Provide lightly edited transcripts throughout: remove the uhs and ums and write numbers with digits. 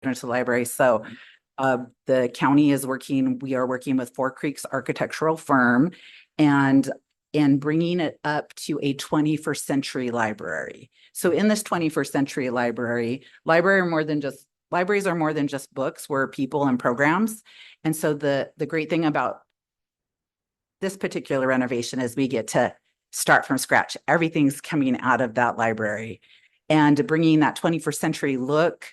into the library. So the county is working, we are working with Four Creeks architectural firm and bringing it up to a 21st century library. So in this 21st century library, libraries are more than just books. We're people and programs. And so the great thing about this particular renovation is we get to start from scratch. Everything's coming out of that library and bringing that 21st century look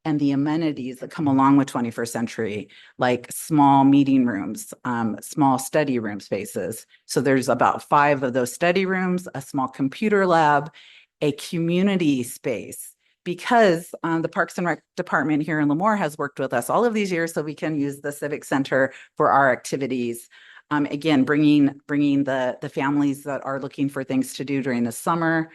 and the amenities that come along with 21st century, like small meeting rooms, small study room spaces. So there's about 5 of those study rooms, a small computer lab, a community space, because the Parks and Rec department here in Lemoore has worked with us all of these years so we can use the Civic Center for our activities. Again, bringing the families that are looking for things to do during the summer.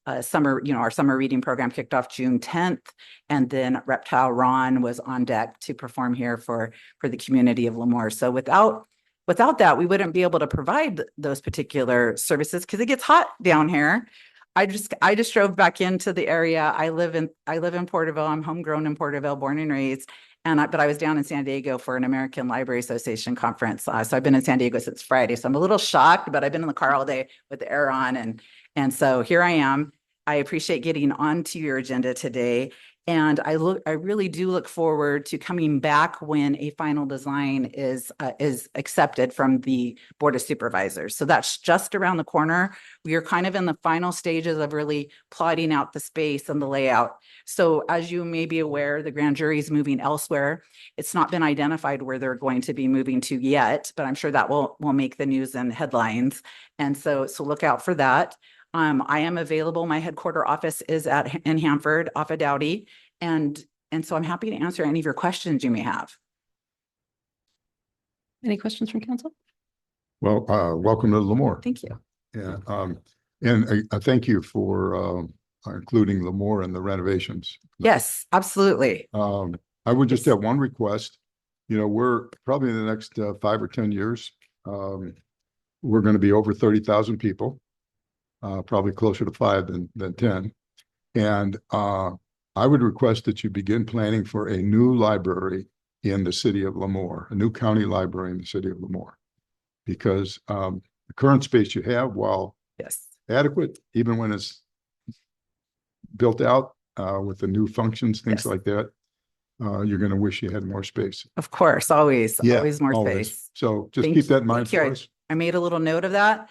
Our summer reading program kicked off June 10th, and then Reptile Ron was on deck to perform here for the community of Lemoore. So without that, we wouldn't be able to provide those particular services because it gets hot down here. I just drove back into the area. I live in Porterville. I'm homegrown in Porterville, born and raised. But I was down in San Diego for an American Library Association conference. So I've been in San Diego since Friday. So I'm a little shocked, but I've been in the car all day with the air on. And so here I am. I appreciate getting onto your agenda today. And I really do look forward to coming back when a final design is accepted from the Board of Supervisors. So that's just around the corner. We are kind of in the final stages of really plotting out the space and the layout. So as you may be aware, the grand jury is moving elsewhere. It's not been identified where they're going to be moving to yet, but I'm sure that will make the news and headlines. And so look out for that. I am available. My headquarter office is in Hanford off of Dowdy. And so I'm happy to answer any of your questions you may have. Any questions from council? Well, welcome to Lemoore. Thank you. Yeah. And I thank you for including Lemoore in the renovations. Yes, absolutely. I would just have one request. We're probably in the next 5 or 10 years, we're going to be over 30,000 people. Probably closer to 5 than 10. And I would request that you begin planning for a new library in the city of Lemoore, a new county library in the city of Lemoore, because the current space you have, while adequate, even when it's built out with the new functions, things like that, you're going to wish you had more space. Of course, always more space. So just keep that in mind for us. I made a little note of that.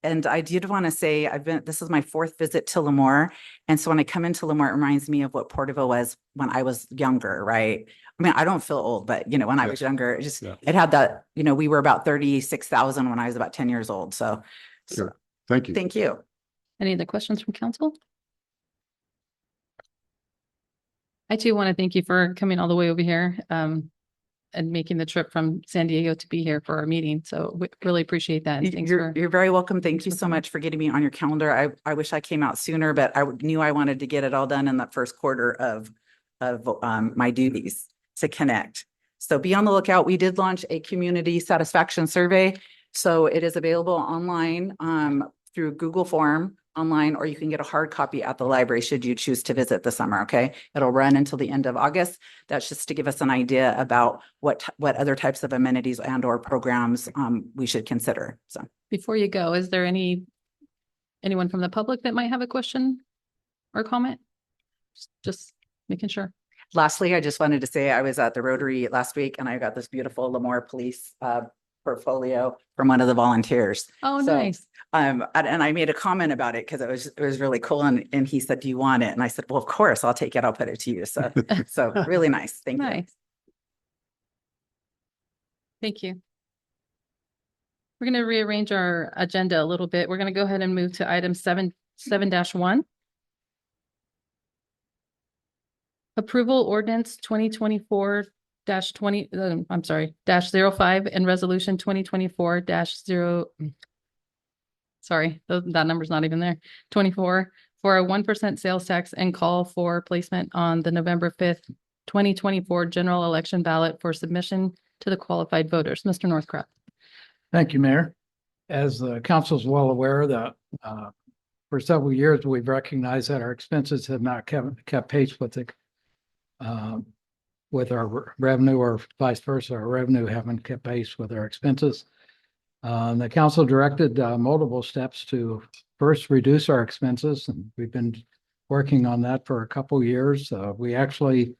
And I did want to say, this is my 4th visit to Lemoore. And so when I come into Lemoore, it reminds me of what Porterville was when I was younger, right? I mean, I don't feel old, but when I was younger, it had that, we were about 36,000 when I was about 10 years old. So Thank you. Thank you. Any other questions from council? I too want to thank you for coming all the way over here and making the trip from San Diego to be here for our meeting. So we really appreciate that. And you're very welcome. Thank you so much for getting me on your calendar. I wish I came out sooner, but I knew I wanted to get it all done in the first quarter of my duties to connect. So be on the lookout. We did launch a community satisfaction survey. So it is available online through Google Form online, or you can get a hard copy at the library should you choose to visit this summer. Okay. It'll run until the end of August. That's just to give us an idea about what other types of amenities and or programs we should consider. So before you go, is there anyone from the public that might have a question or comment? Just making sure. Lastly, I just wanted to say I was at the Rotary last week and I got this beautiful Lemoore Police portfolio from one of the volunteers. Oh, nice. And I made a comment about it because it was really cool. And he said, "Do you want it?" And I said, "Well, of course, I'll take it. I'll put it to you." So really nice. Thank you. Thank you. We're going to rearrange our agenda a little bit. We're going to go ahead and move to item 7-1. Approval ordinance 2024-05 and resolution 2024-0. Sorry, that number's not even there. 24 for a 1% sales tax and call for placement on the November 5th, 2024 general election ballot for submission to the qualified voters. Mr. Northcroft. Thank you, Mayor. As the council is well aware that for several years, we've recognized that our expenses have not kept pace with the with our revenue, or vice versa, our revenue haven't kept pace with our expenses. The council directed multiple steps to first reduce our expenses, and we've been working on that for a couple years. We actually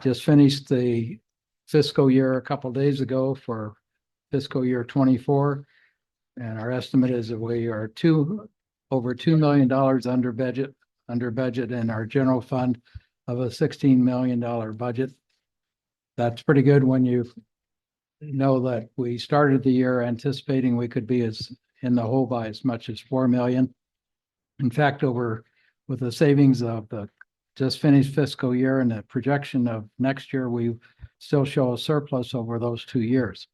just finished the fiscal year a couple days ago for fiscal year 24, and our estimate is that we are over $2 million under budget in our general fund of a $16 million budget. That's pretty good when you know that we started the year anticipating we could be in the hole by as much as 4 million. In fact, with the savings of the just finished fiscal year and the projection of next year, we still show a surplus over those 2 years.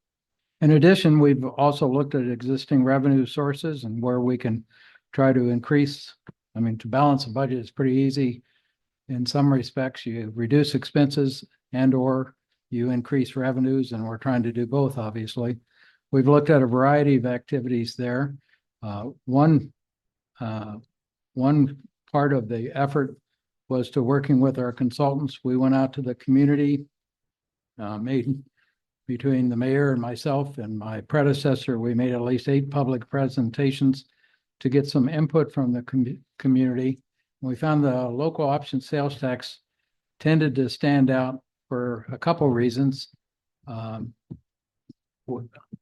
In addition, we've also looked at existing revenue sources and where we can try to increase. I mean, to balance a budget is pretty easy. In some respects, you reduce expenses and/or you increase revenues, and we're trying to do both, obviously. We've looked at a variety of activities there. One part of the effort was to working with our consultants. We went out to the community, between the mayor and myself and my predecessor, we made at least 8 public presentations to get some input from the community. We found the local option sales tax tended to stand out for a couple reasons.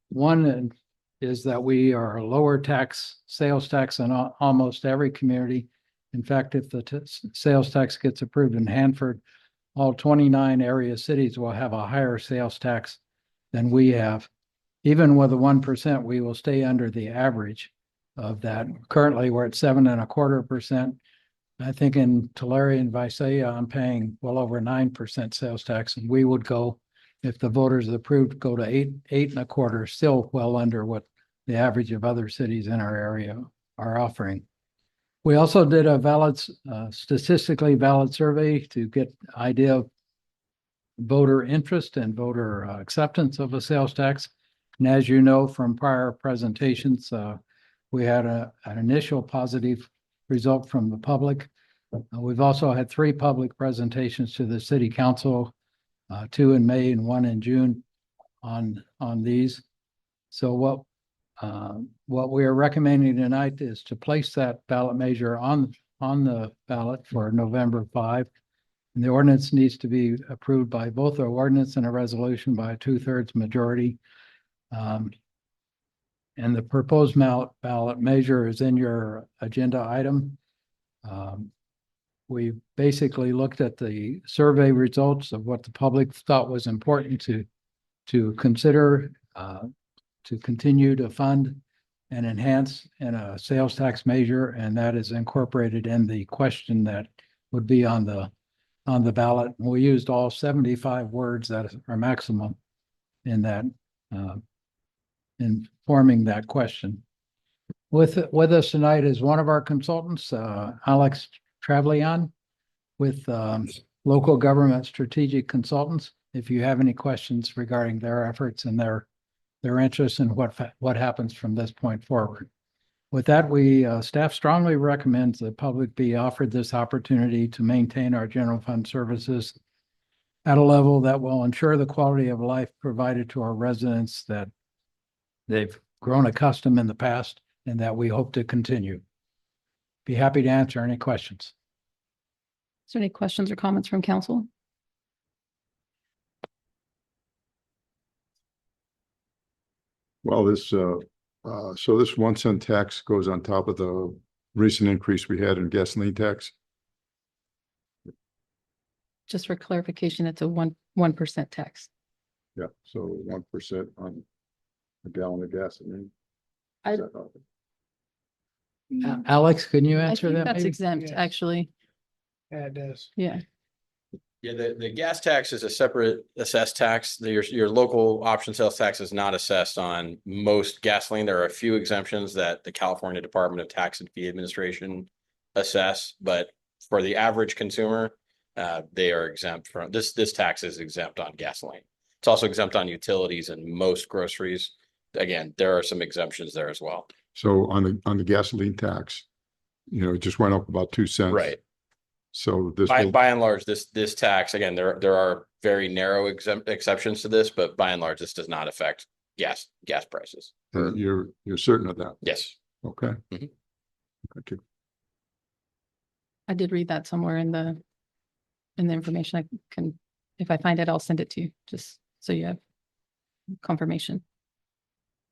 One is that we are a lower sales tax in almost every community. In fact, if the sales tax gets approved in Hanford, all 29 area cities will have a higher sales tax than we have. Even with the 1%, we will stay under the average of that. Currently, we're at 7.25%. I think in Tulare and Visalia, I'm paying well over 9% sales tax, and we would go, if the voters approved, go to 8.25, still well under what the average of other cities in our area are offering. We also did a statistically valid survey to get idea of voter interest and voter acceptance of a sales tax. And as you know from prior presentations, we had an initial positive result from the public. We've also had 3 public presentations to the city council, 2 in May and 1 in June on these. So what we are recommending tonight is to place that ballot measure on the ballot for November 5. And the ordinance needs to be approved by both an ordinance and a resolution by a 2/3 majority. And the proposed ballot measure is in your agenda item. We basically looked at the survey results of what the public thought was important to consider, to continue to fund and enhance in a sales tax measure, and that is incorporated in the question that would be on the ballot. We used all 75 words that are maximum in that, in forming that question. With us tonight is one of our consultants, Alex Travlian, with Local Government Strategic Consultants. If you have any questions regarding their efforts and their interest in what happens from this point forward. With that, staff strongly recommends the public be offered this opportunity to maintain our general fund services at a level that will ensure the quality of life provided to our residents that they've grown accustomed in the past and that we hope to continue. Be happy to answer any questions. Is there any questions or comments from council? Well, so this 1 cent tax goes on top of the recent increase we had in gasoline tax. Just for clarification, it's a 1% tax. Yeah, so 1% on a gallon of gasoline. Alex, can you I answer think that? that's maybe? exempt, Yes. actually. Yeah, it does. Yeah. Yeah, the gas tax is a separate assessed tax. Your local option sales tax is not assessed on most gasoline. There are a few exemptions that the California Department of Tax and Fee Administration assess, but for the average consumer, they are exempt from this. This tax is exempt on gasoline. It's also exempt on utilities and most groceries. Again, there are some exemptions there as well. So on the gasoline tax, it just went up about 2 cents. Right. So this By, will, by and large, this tax, again, there are very narrow exceptions to this, but by and large, this does not affect gas prices. you're certain of that? Yes. Okay. Mhm. Thank you. I did read that somewhere in the information. I can, if I find it, I'll send it to you, just so you have confirmation.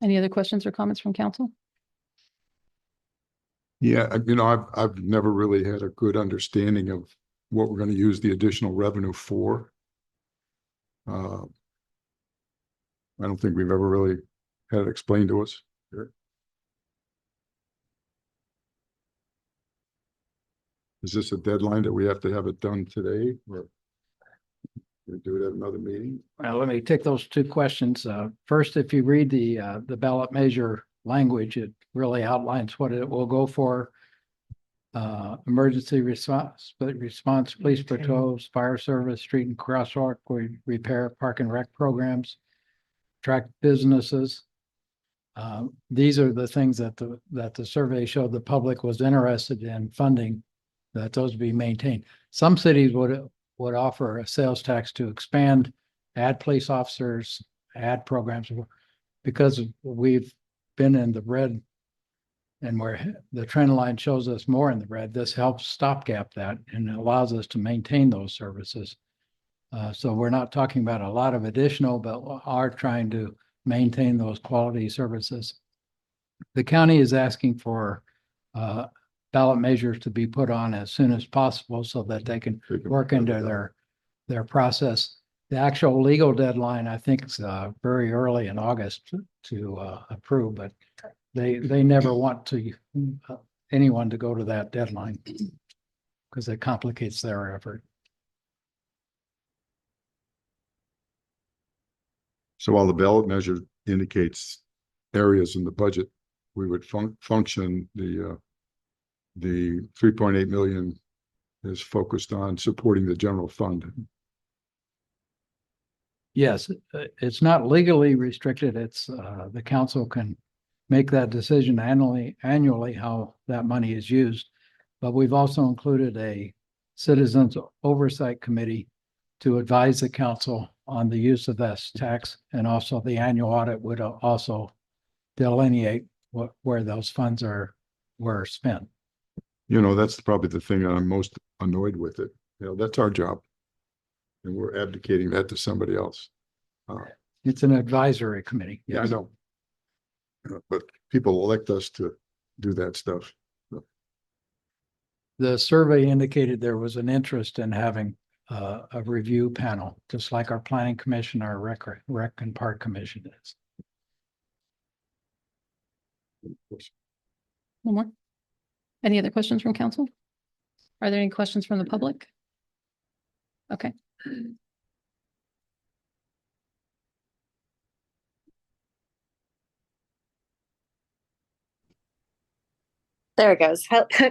Any other questions or comments from council? Yeah, I've never really had a good understanding of what we're going to use the additional revenue for. I don't think we've ever really had it explained to us. Is this a deadline that we have to have it done today, or we do it at another meeting? Well, let me take those two questions. First, if you read the ballot measure language, it really outlines what it will go for. Emergency response, police patrols, fire service, street and crosswalk repair, park and rec programs, track businesses. These are the things that the survey showed the public was interested in funding, that those be maintained. Some cities would offer a sales tax to expand, add police officers, add programs, because we've been in the red and where the trend line shows us more in the red. This helps stopgap that and allows us to maintain those services. So we're not talking about a lot of additional, but are trying to maintain those quality services. The county is asking for ballot measures to be put on as soon as possible so that they can work into their process. The actual legal deadline, I think, is very early in August to approve, but they never want to anyone to go to that deadline because it complicates their effort. So while the ballot measure indicates areas in the budget, we would function the 3.8 million is focused on supporting the general fund. Yes, it's not legally restricted. It's the council can make that decision annually how that money is used. But we've also included a citizens oversight committee to advise the council on the use of this tax, and also the annual audit would also delineate where those funds were spent. That's probably the thing that I'm most annoyed with it. That's our job. And we're abdicating that to somebody else. It's an advisory committee. Yeah, I know. But people elect us to do that stuff. The survey indicated there was an interest in having a review panel, just like our planning commission, our rec and park commission is. No more? Any other questions from council? Are there any questions from the public? Okay. There it goes.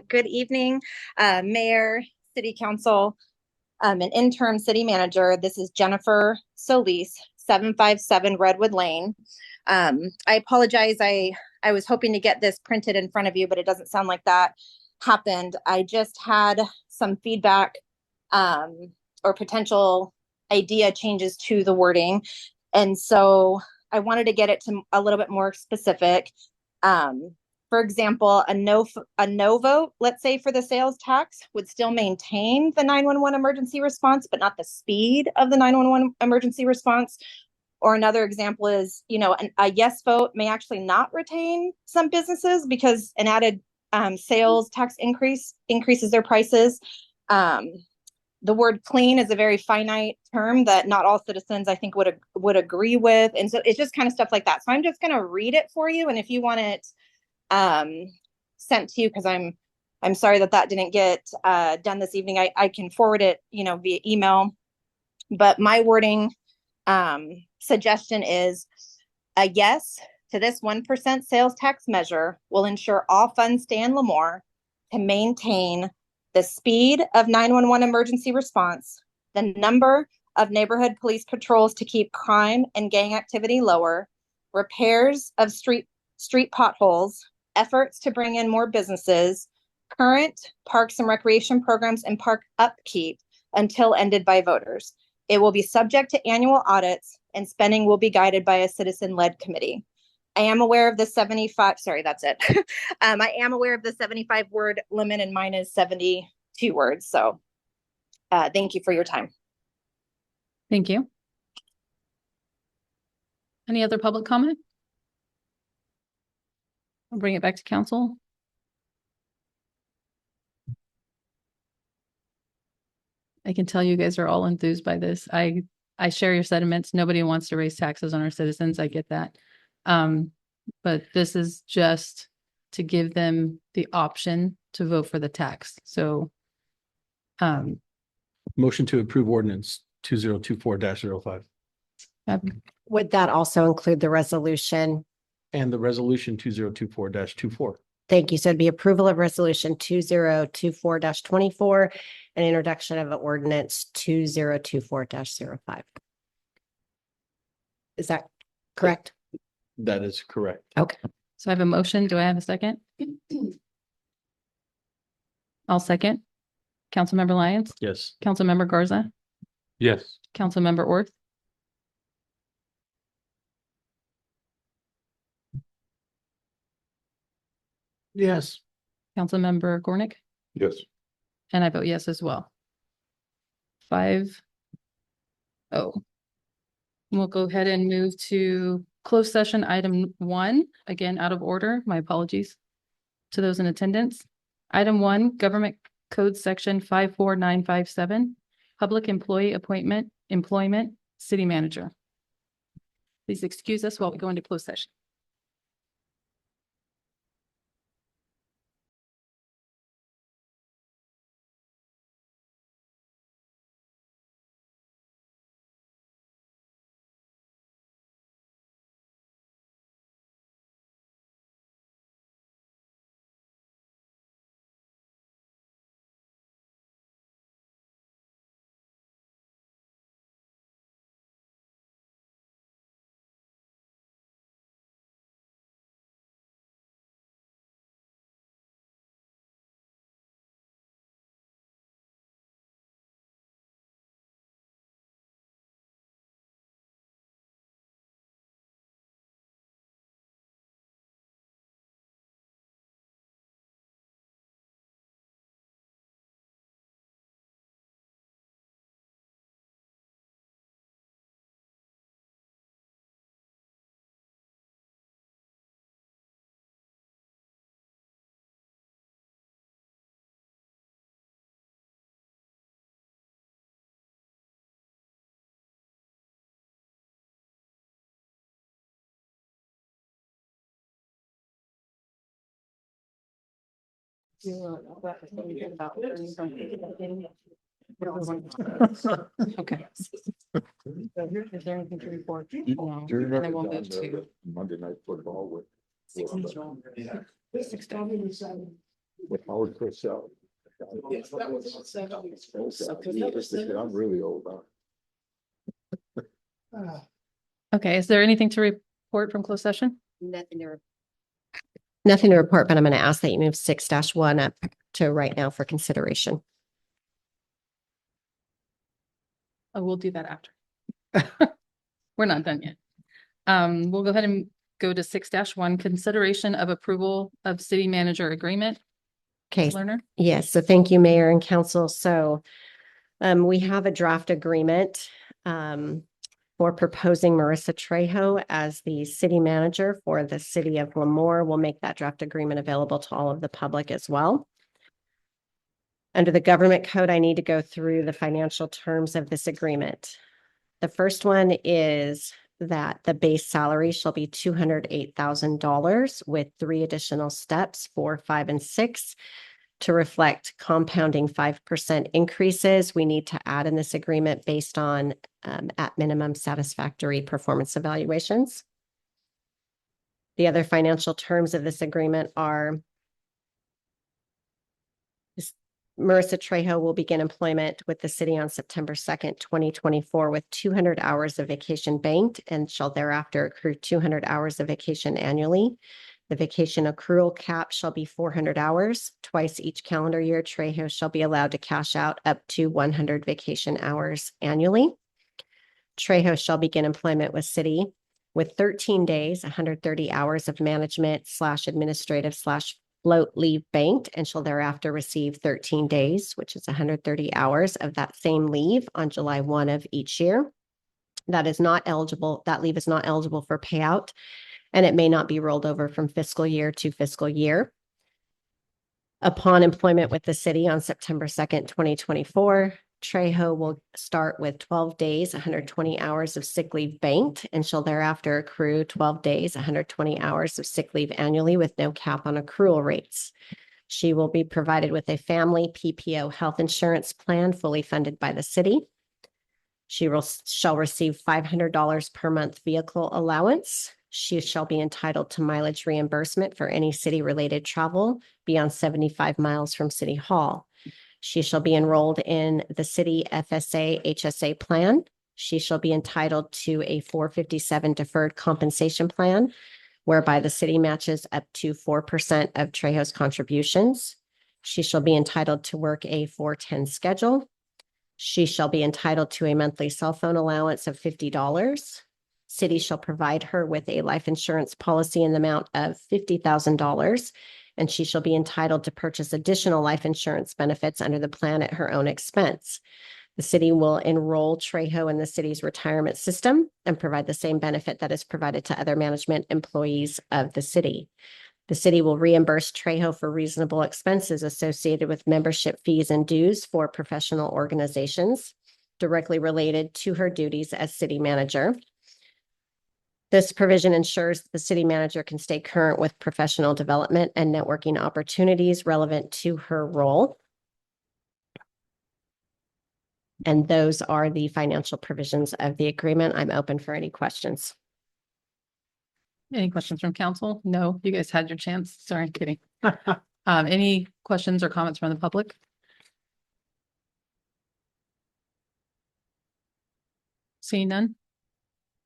Good evening, Mayor, City Council, and interim city manager. This is Jennifer Solis, 757 Redwood Lane. I apologize. I was hoping to get this printed in front of you, but it doesn't sound like that happened. I just had some feedback or potential idea changes to the wording. And so I wanted to get it to a little bit more specific. For example, a no vote, let's say for the sales tax, would still maintain the 911 emergency response, but not the speed of the 911 emergency response. Or another example is, a yes vote may actually not retain some businesses because an added sales tax increases their prices. The word clean is a very finite term that not all citizens, I think, would agree with. And so it's just kind of stuff like that. So I'm just going to read it for you. And if you want it sent to you, because I'm sorry that didn't get done this evening, I can forward it, via email. But my wording suggestion is a yes to this 1% sales tax measure will ensure all funds stay in Lemoore to maintain the speed of 911 emergency response, the number of neighborhood police patrols to keep crime and gang activity lower, repairs of street potholes, efforts to bring in more businesses, current parks and recreation programs and park upkeep until ended by voters. It will be subject to annual audits and spending will be guided by a citizen-led committee. I am aware of the 75, sorry, that's it. I am aware of the 75 word limit and mine is 72 words. So thank you for your time. Thank you. Any other public comment? I'll bring it back to council. I can tell you guys are all enthused by this. I share your sentiments. Nobody wants to raise taxes on our citizens. I get that. But this is just to give them the option to vote for the tax. So, Motion to approve ordinance 2024-05 Would that also include the resolution? and the resolution 2024-24. Thank you. So it'd be approval of resolution 2024-24 and introduction of ordinance 2024-05. Is that correct? That is correct. Okay. so I have a motion. Do I have a second? I'll second. Councilmember Lyons, Yes. Councilmember Garza, Yes. Councilmember Orth, Yes. Councilmember Gornick, Yes. and I vote yes as well. 5-0. We'll go ahead and move to closed session item 1, again, out of order. My apologies to those in attendance. Item 1, Government Code Section 54957, Public Employee Employment, City Manager. Please excuse us while we go into closed session. Okay. Is there anything to report? No. And then we'll move to Monday Night Football with Howard Cosell. I'm really old. Okay, is there anything to report from closed session? Nothing to report, but I'm going to ask that you move 6-1 up to right now for consideration. Oh, we'll do that after. We're not done yet. We'll go ahead and go to 6-1, consideration of approval of city manager agreement. Okay. Lerner? Yes, so thank you, Mayor and Council. So we have a draft agreement for proposing Marissa Trejo as the city manager for the city of Lemoore. We'll make that draft agreement available to all of the public as well. Under the government code, I need to go through the financial terms of this agreement. The first one is that the base salary shall be $208,000 with 3 additional steps, 4, 5, and 6. To reflect compounding 5% increases, we need to add in this agreement based on at minimum satisfactory performance evaluations. The other financial terms of this agreement are Marissa Trejo will begin employment with the city on September 2nd, 2024 with 200 hours of vacation banked and shall thereafter accrue 200 hours of vacation annually. The vacation accrual cap shall be 400 hours. Twice each calendar year, Trejo shall be allowed to cash out up to 100 vacation hours annually. Trejo shall begin employment with city with 13 days, 130 hours of management / administrative / float leave banked, and shall thereafter receive 13 days, which is 130 hours of that same leave on July 1 of each year. That leave is not eligible for payout, and it may not be rolled over from fiscal year to fiscal year. Upon employment with the city on September 2nd, 2024, Trejo will start with 12 days, 120 hours of sick leave banked, and shall thereafter accrue 12 days, 120 hours of sick leave annually with no cap on accrual rates. She will be provided with a family PPO health insurance plan fully funded by the city. She shall receive $500 per month vehicle allowance. She shall be entitled to mileage reimbursement for any city-related travel beyond 75 miles from City Hall. She shall be enrolled in the city FSA HSA plan. She shall be entitled to a 457 deferred compensation plan, whereby the city matches up to 4% of Trejo's contributions. She shall be entitled to work a 410 schedule. She shall be entitled to a monthly cell phone allowance of $50. City shall provide her with a life insurance policy in the amount of $50,000, and she shall be entitled to purchase additional life insurance benefits under the plan at her own expense. The city will enroll Trejo in the city's retirement system and provide the same benefit that is provided to other management employees of the city. The city will reimburse Trejo for reasonable expenses associated with membership fees and dues for professional organizations directly related to her duties as city manager. This provision ensures the city manager can stay current with professional development and networking opportunities relevant to her role. And those are the financial provisions of the agreement. I'm open for any questions. Any questions from council? No, you guys had your chance. Sorry, kidding. Any questions or comments from the public? Seeing none?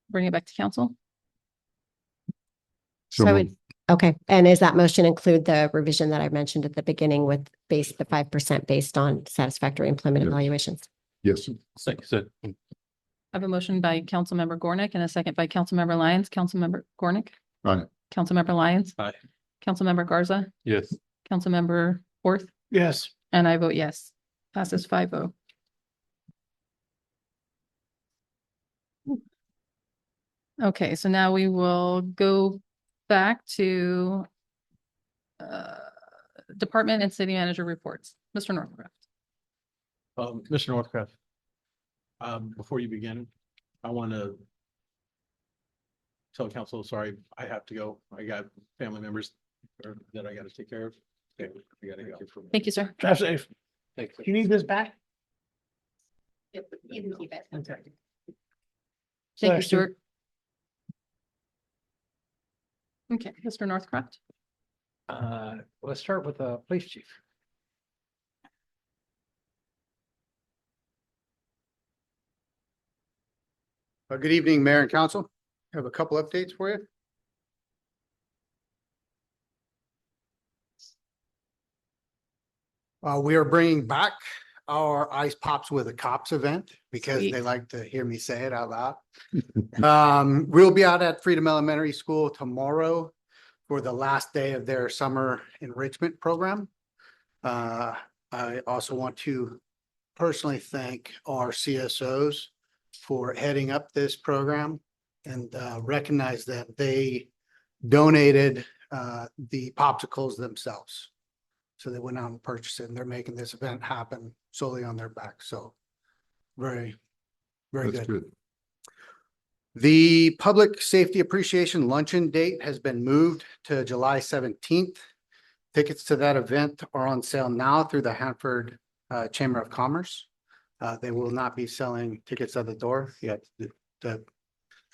Bring it back to council. So moved. Okay, and is that motion include the revision that I mentioned at the beginning with the 5% based on satisfactory employment Yes. evaluations? Yes. Second. I have a motion by Councilmember Gornick and a second by Councilmember Lyons. Councilmember Gornick, Aye. Councilmember Lyons. Aye. Councilmember Garza, Yes. Councilmember Worth, Yes. and I vote yes. Passes 5-0. Okay, so now we will go back to department and city manager reports. Mr. Northcroft. Mr. Northcroft, before you begin, I want to tell council, sorry, I have to go. I got family members that I got to take care of. Okay, I gotta go. Thank you, sir. Drive safe. Thank you. You need this back? You can keep it. Okay. Thank you, Stuart. Okay, Mr. Northcroft. Let's start with the police chief. Good evening, Mayor and Council. I have a couple updates for you. We are bringing back our Ice Pops with the Cops event because Sweet. they like to hear me say it out loud. We'll be out at Freedom Elementary School tomorrow for the last day of their summer enrichment program. I also want to personally thank our CSOs for heading up this program and recognize that they donated the popsicles themselves. So they went out and purchased it, and they're making this event happen solely on their back. So very, very That's good. good. The Public Safety Appreciation Luncheon date has been moved to July 17th. Tickets to that event are on sale now through the Hanford Chamber of Commerce. They will not be selling tickets at the door yet. They're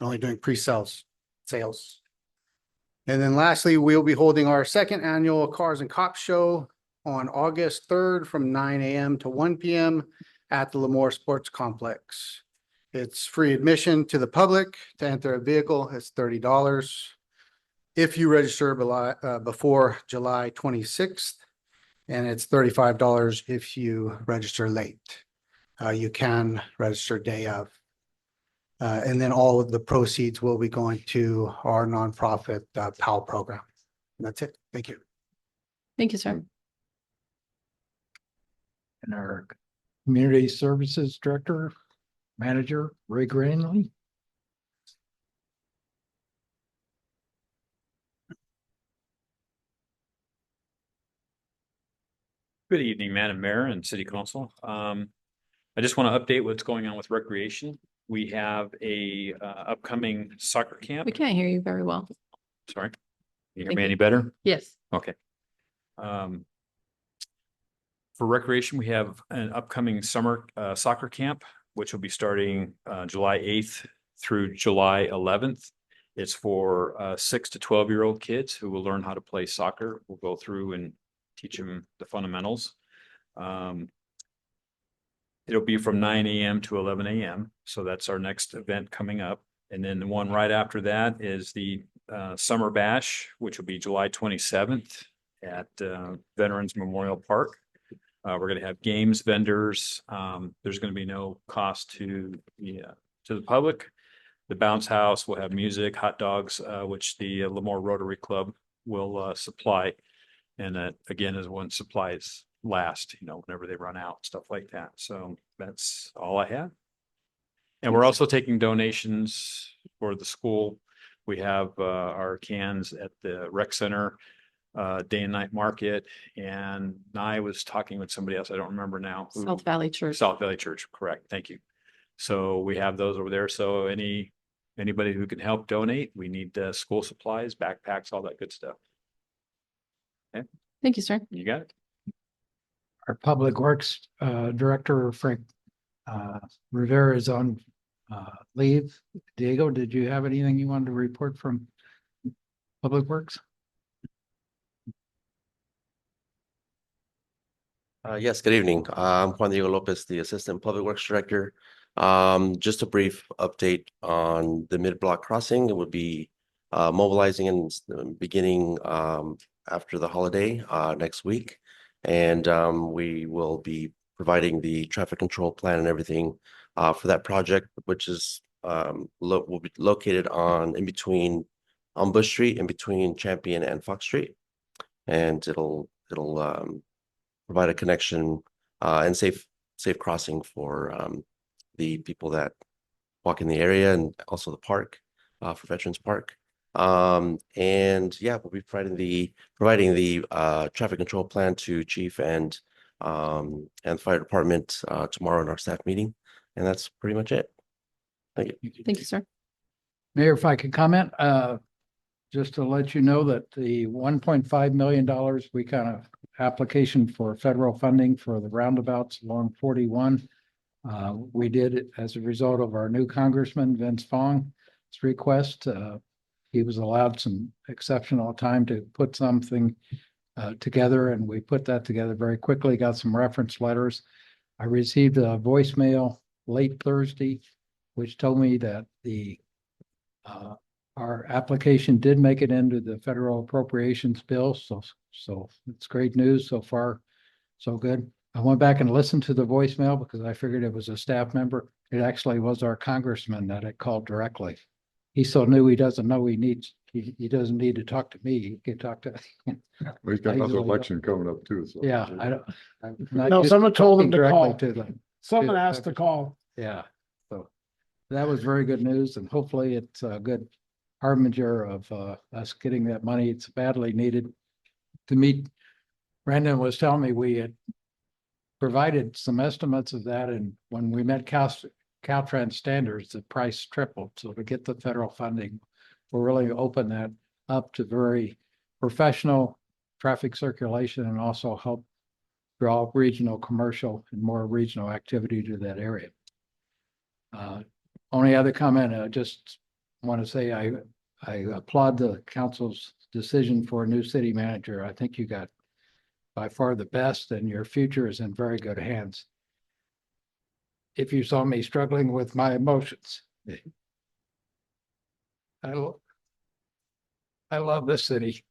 only doing pre-sales sales. And then lastly, we'll be holding our second annual Cars and Cops Show on August 3rd from 9 a.m. to 1 p.m. at the Lemoore Sports Complex. It's free admission to the public. To enter a vehicle, it's $30. if you register before July 26th, and it's $35 if you register late. You can register day of. And then all of the proceeds will be going to our nonprofit PAL program. And that's it. Thank you. Thank you, sir. And our Community Services Director, Manager, Ray Granley. Good evening, Madam Mayor and City Council. I just want to update what's going on with recreation. We have a upcoming soccer camp. We can't hear you very well. Sorry. Can you hear Thank me you. any better? Yes. Okay. For recreation, we have an upcoming summer soccer camp, which will be starting July 8th through July 11th. It's for 6 to 12-year-old kids who will learn how to play soccer. We'll go through and teach them the fundamentals. It'll be from 9 a.m. to 11 a.m. So that's our next event coming up. And then the one right after that is the Summer Bash, which will be July 27th at Veterans Memorial Park. We're going to have games, vendors. There's going to be no cost to the public. The bounce house will have music, hot dogs, which the Lemoore Rotary Club will supply. And that again is when supplies last, whenever they run out, stuff like that. So that's all I have. And we're also taking donations for the school. We have our cans at the rec center, day and night market. And I was talking with somebody else, I don't remember now. South Valley Church. South Valley Church, correct. Thank you. So we have those over there. So anybody who can help donate, we need school supplies, backpacks, all that good stuff. Okay, Thank you, sir. you got it. Our Public Works Director, Frank Rivera, is on leave. Diego, did you have anything you wanted to report from Public Works? Yes, good evening. I'm Juan Diego Lopez, the Assistant Public Works Director. Just a brief update on the mid-block crossing. It would be mobilizing and beginning after the holiday next week. And we will be providing the traffic control plan and everything for that project, which is will be located in between on Bush Street, in between Champion and Fox Street. And it'll provide a connection and safe crossing for the people that walk in the area and also the park for Veterans Park. And yeah, we'll be providing the traffic control plan to Chief and Fire Department tomorrow in our staff meeting. And that's pretty much it. Thank you. Thank you, sir. Mayor, if I could comment, just to let you know that the $1.5 million we kind of application for federal funding for the roundabouts along 41. We did it as a result of our new Congressman, Vince Fong's request. He was allowed some exceptional time to put something together, and we put that together very quickly, got some reference letters. I received a voicemail late Thursday, which told me that our application did make it into the federal appropriations bill. So it's great news so far. So good. I went back and listened to the voicemail because I figured it was a staff member. It actually was our congressman that had called directly. He's so new, he doesn't know he doesn't need to talk to me. He can talk to. Well, he's got another election coming up too. So. Yeah, I'm not No, used someone told him to directly call. to them. Someone asked to call. Yeah, so that was very good news, and hopefully it's a good harbinger of us getting that money. It's badly needed to meet. Brandon was telling me we had provided some estimates of that, and when we met Caltrans standards, the price tripled. So to get the federal funding, we're really open that up to very professional traffic circulation and also help draw regional commercial and more regional activity to that area. Only other comment, I just want to say I applaud the council's decision for a new city manager. I think you got by far the best, and your future is in very good hands. If you saw me struggling with my emotions, I I love this city.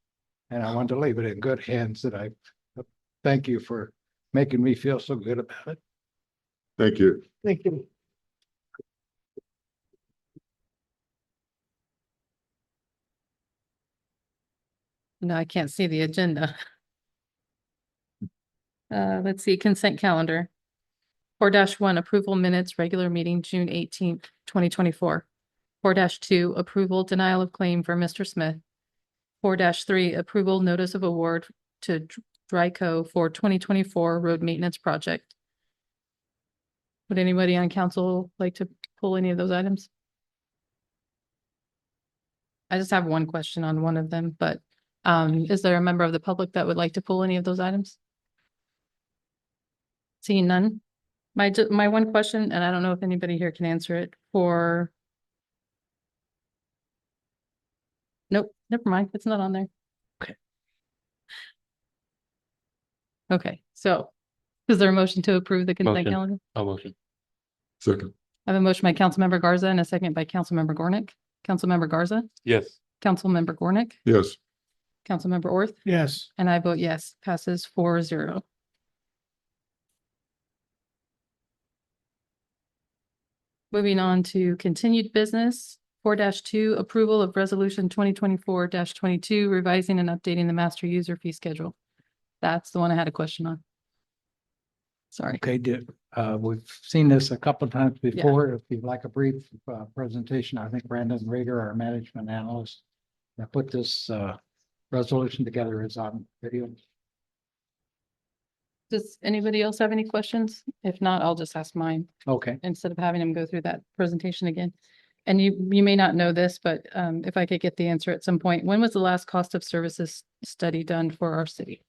And I want to leave it in good hands, and I thank you for making me feel so good about it. Thank you. Thank you. No, I can't see the agenda. Let's see, consent calendar. 4-1, approval minutes, regular meeting, June 18th, 2024. 4-2, approval denial of claim for Mr. Smith. 4-3, approval notice of award to Dryco for 2024 road maintenance project. Would anybody on council like to pull any of those items? I just have one question on one of them, but is there a member of the public that would like to pull any of those items? Seeing none. My one question, and I don't know if anybody here can answer it for. Nope, never mind. It's not on there. Okay. Okay, so is there a motion to approve the consent Motion. calendar? I'll motion. Second. I have a motion by Councilmember Garza and a second by Councilmember Gornick. Councilmember Garza, Yes. Councilmember Gornick, Yes. Councilmember Orth, Yes. and I vote yes, passes 4-0. Moving on to continued business, 4-2, approval of resolution 2024-22, revising and updating the master user fee schedule. That's the one I had a question on. Sorry. Okay, we've seen this a couple of times before. If you'd like a brief presentation, I think Brandon Rader, our management analyst, that put this resolution together, is on video. Does anybody else have any questions? If not, I'll just ask mine Okay. instead of having him go through that presentation again. And you may not know this, but if I could get the answer at some point, when was the last cost of services study done for our city?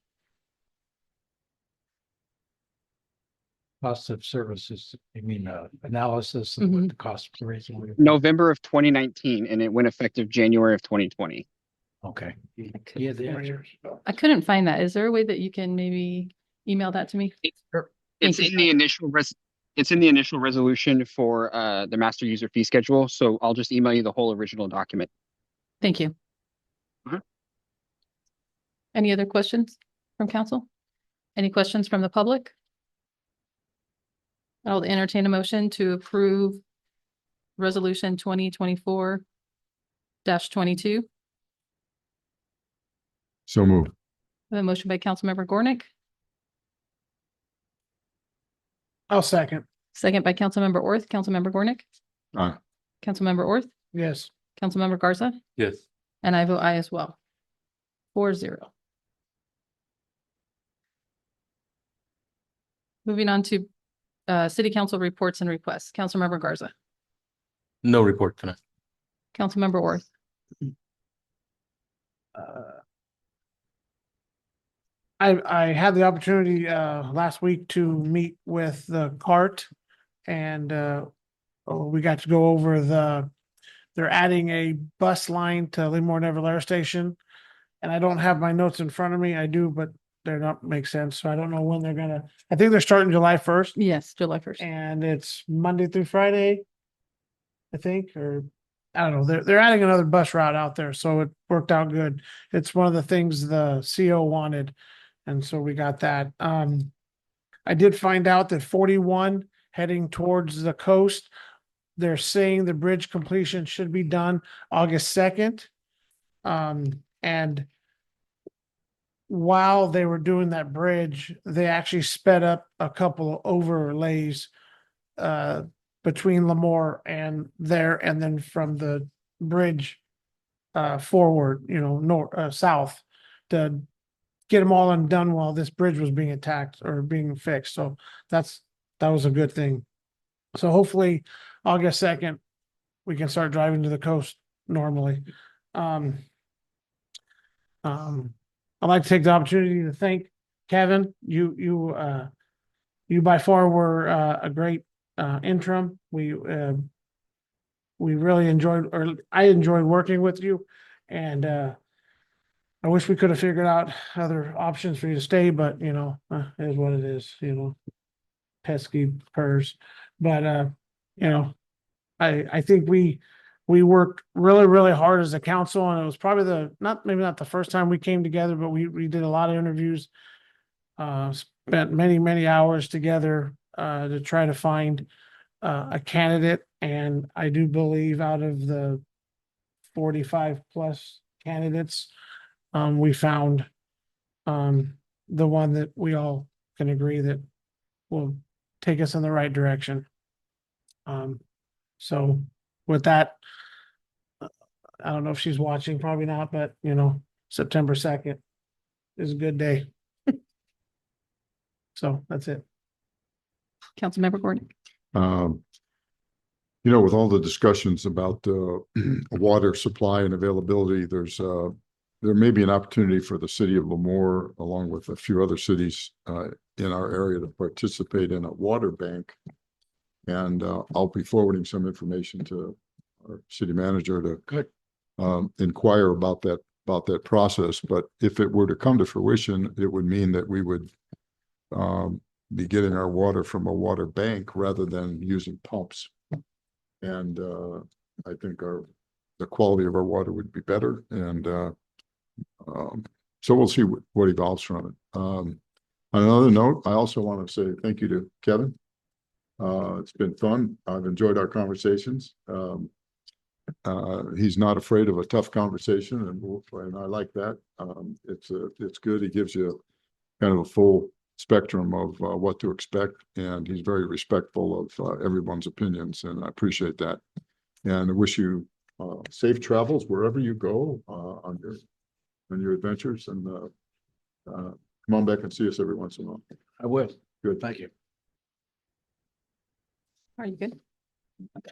Cost of services, I mean, analysis of what the cost of raising. November of 2019, and it went effective January of 2020. Okay. Yeah, the answers. I couldn't find that. Is there a way that you can maybe email that to me? It's in the initial it's in the initial resolution for the master user fee schedule. So I'll just email you the whole original document. Thank you. Any other questions from council? Any questions from the public? I'll entertain a motion to approve resolution 2024-22. So move. A motion by Councilmember Gornick, I'll second. second by Councilmember Orth. Councilmember Gornick, Aye. Councilmember Orth, Yes. Councilmember Garza, Yes. and I vote aye as well. 4-0. Moving on to city council reports and requests. Councilmember Garza, No report tonight. Councilmember Orth, I had the opportunity last week to meet with the CART and we got to go over they're adding a bus line to Lemoore Neverland Station. And I don't have my notes in front of me. I do, but they're not make sense. So I don't know when they're gonna, I think they're starting July 1st. yes, July 1st. And it's Monday through Friday, I think, or I don't know. They're adding another bus route out there, so it worked out good. It's one of the things the CO wanted, and so we got that. I did find out that 41 heading towards the coast, they're saying the bridge completion should be done August 2nd. And while they were doing that bridge, they actually sped up a couple of overlays between Lemoore and there, and then from the bridge forward, north south, to get them all undone while this bridge was being attacked or being fixed. So that was a good thing. So hopefully August 2nd, we can start driving to the coast normally. I'd like to take the opportunity to thank Kevin. You by far were a great interim. We really enjoyed, or I enjoyed working with you, and I wish we could have figured out other options for you to stay, but it is what it is. Pesky purrs. But I think we we worked really, really hard as a council, and it was probably maybe not the first time we came together, but we did a lot of interviews. Spent many, many hours together, to try to find, a candidate. And I do believe out of the 45 plus candidates, we found, the one that we all can agree that will take us in the right direction. So with that, I don't know if she's watching, probably not, but September 2nd is a good day. So that's it. Councilmember Gordon. With all the discussions about water supply and availability, there may be an opportunity for the city of Lemoore, along with a few other cities in our area, to participate in a water bank. And I'll be forwarding some information to our city manager to inquire about that process. But if it were to come to fruition, it would mean that we would be getting our water from a water bank rather than using pumps. And I think the quality of our water would be better. And so we'll see what evolves from it. On another note, I also want to say thank you to Kevin. It's been fun. I've enjoyed our conversations. He's not afraid of a tough conversation, and I like that. It's good. He gives you kind of a full spectrum of what to expect, and he's very respectful of everyone's opinions, and I appreciate that. And I wish you safe travels wherever you go on your adventures, and come on back and see us every once in a while. I will. Good. Thank you. Are you good? Okay.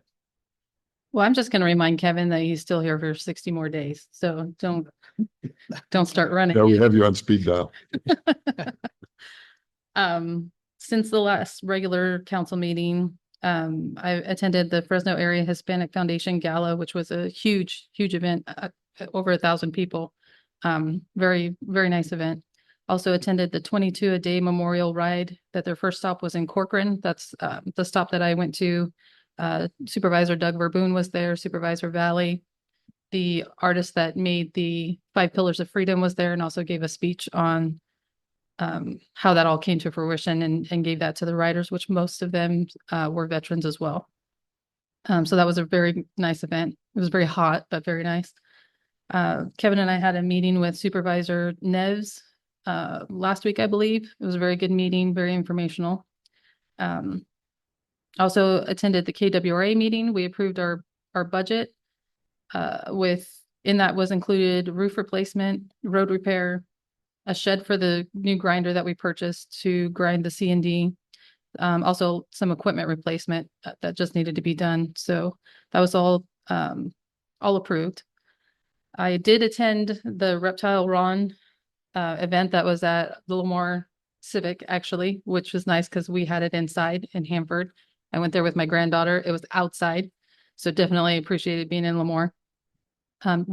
Well, I'm just going to remind Kevin that he's still here for 60 more days. So don't start running. Yeah, we have you on speed dial. Since the last regular council meeting, I attended the Fresno Area Hispanic Foundation Gala, which was a huge, huge event, over 1,000 people. Very, very nice event. Also attended the 22 a day memorial ride that their first stop was in Corcoran. That's the stop that I went to. Supervisor Doug Verboon was there, Supervisor Valley. The artist that made the 5 Pillars of Freedom was there and also gave a speech on how that all came to fruition and gave that to the riders, which most of them were veterans as well. So that was a very nice event. It was very hot, but very nice. Kevin and I had a meeting with Supervisor Neves last week, I believe. It was a very good meeting, very informational. Also attended the KWRA meeting. We approved our budget in that was included roof replacement, road repair, a shed for the new grinder that we purchased to grind the C&D. Also some equipment replacement that just needed to be done. So that was all approved. I did attend the Reptile Run event that was at the Lemoore Civic, actually, which was nice because we had it inside in Hanford. I went there with my granddaughter. It was outside. So definitely appreciated being in Lemoore.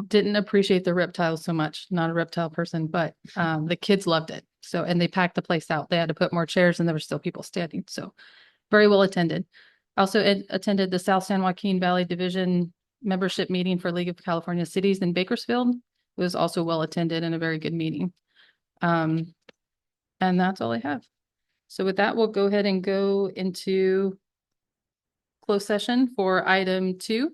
Didn't appreciate the reptiles so much. Not a reptile person, but the kids loved it. So, and they packed the place out. They had to put more chairs and there were still people standing. So very well attended. Also attended the South San Joaquin Valley Division membership meeting for League of California Cities in Bakersfield. It was also well attended and a very good meeting. And that's all I have. So with that, we'll go ahead and go into closed session for item 2,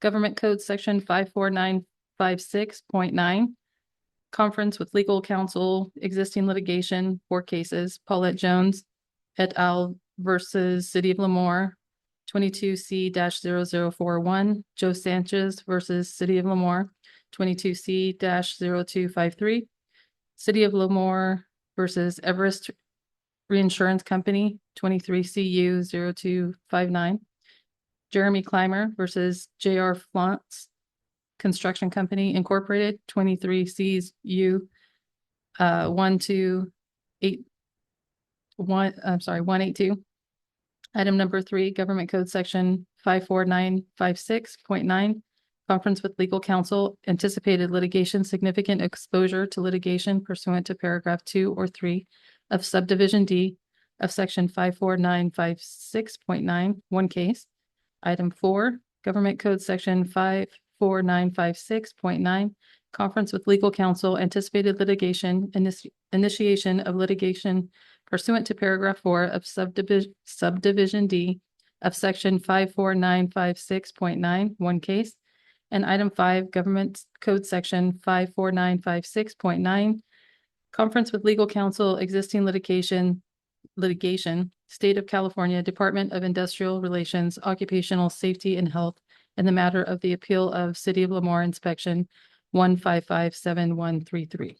Government Code Section 54956.9, conference with legal counsel, existing litigation, 4 cases, Paulette Jones et al. Versus City of Lemoore, 22C-0041, Joe Sanchez versus City of Lemoore, 22C-0253, City of Lemoore versus Everest Reinsurance Company, 23CU-0259, Jeremy Clymer versus JR Flantz Construction Company Incorporated, 23CU 182. Item number 3, Government Code Section 54956.9, conference with legal counsel, anticipated litigation, significant exposure to litigation pursuant to paragraph 2 or 3 of subdivision D of section 54956.9, 1 case. Item 4, Government Code Section 54956.9, conference with legal counsel, anticipated litigation, initiation of litigation pursuant to paragraph 4 of subdivision D of section 54956.9, one case. And item 5, Government Code Section 54956.9, conference with legal counsel, existing litigation, State of California, Department of Industrial Relations, Occupational Safety and Health in the matter of the appeal of City of Lemoore Inspection 1557133.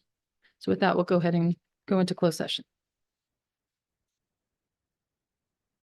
So with that, we'll go ahead and go into closed session.